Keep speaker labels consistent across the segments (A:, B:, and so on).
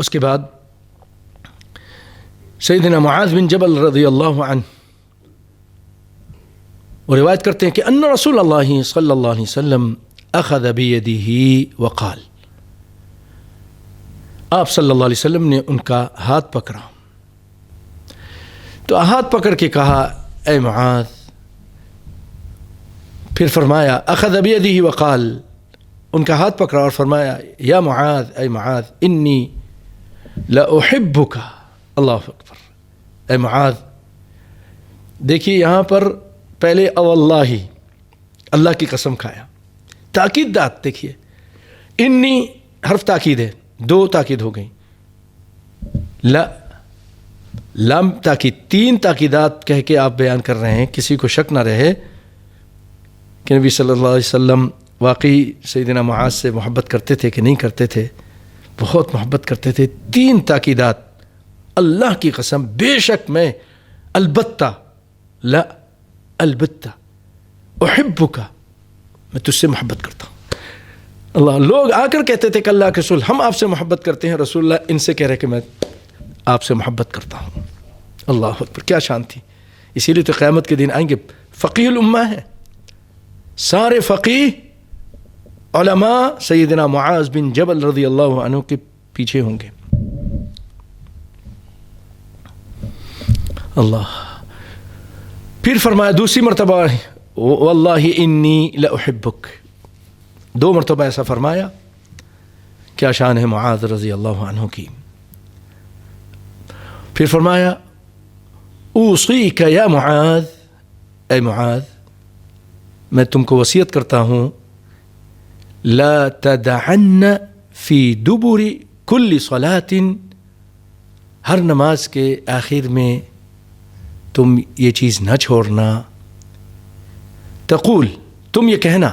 A: اس کے بعد سیدنا معاذ بن جبل رضی اللہ عنہ وہ روایت کرتے ہیں کہ ان رسول اللہ صلی اللہ علیہ وسلم اخذ بیدہ وقال، آپ صلی اللہ علیہ وسلم نے ان کا ہاتھ پکڑا تو ہاتھ پکڑ کے کہا اے معاذ، پھر فرمایا اخذ بیدہ وقال، ان کا ہاتھ پکڑا اور فرمایا یا معاذ، اے معاذ انی لاحبک، اللہ اکبر، اے معاذ۔ دیکھیے یہاں پر پہلے واللہ، اللہ کی قسم کھایا، تاکید دات دیکھیے، انی حرف تاکید ہے، دو تاکید ہو گئی، لام تاکید، تین تاکیدات کہہ کے آپ بیان کر رہے ہیں، کسی کو شک نہ رہے کہ نبی صلی اللہ علیہ وسلم واقعی سیدنا معاذ سے محبت کرتے تھے کہ نہیں کرتے تھے، بہت محبت کرتے تھے۔ تین تاکیدات، اللہ کی قسم بے شک میں، البتہ، لا البتہ، احبک، میں تجھ سے محبت کرتا ہوں۔ اللہ، لوگ آ کر کہتے تھے کہ اللہ کے رسول ہم آپ سے محبت کرتے ہیں، رسول اللہ ان سے کہہ رہے کہ میں آپ سے محبت کرتا ہوں۔ اللہ اکبر، کیا شان تھی! اسی لیے تو قیامت کے دن آئیں گے، فقیہ الامہ ہے، سارے فقیہ علماء سیدنا معاذ بن جبل رضی اللہ عنہ کے پیچھے ہوں گے۔ اللہ، پھر فرمایا دوسری مرتبہ واللہ انی لاحبک، دو مرتبہ ایسا فرمایا۔ کیا شان ہے معاذ رضی اللہ عنہ کی۔ پھر فرمایا اوصیک یا معاذ، اے معاذ میں تم کو وصیت کرتا ہوں، لا تدعن فی دبر کل صلاۃ، ہر نماز کے آخر میں تم یہ چیز نہ چھوڑنا، تقول، تم یہ کہنا،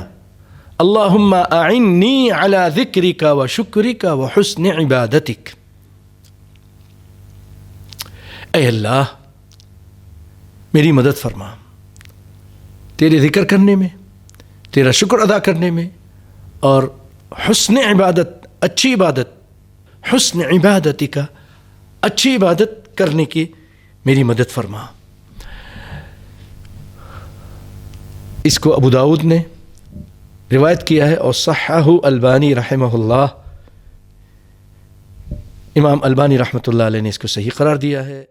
A: اللہم اعنی علی ذکرک و شکرک و حسن عبادتک، اے اللہ میری مدد فرما تیرے ذکر کرنے میں، تیرا شکر ادا کرنے میں، اور حسن عبادت، اچھی عبادت، حسن عبادتک، اچھی عبادت کرنے کی میری مدد فرما۔ اس کو ابو داؤد نے روایت کیا ہے اور صححہ البانی رحمہ اللہ، امام البانی رحمۃ اللہ علیہ نے اس کو صحیح قرار دیا ہے۔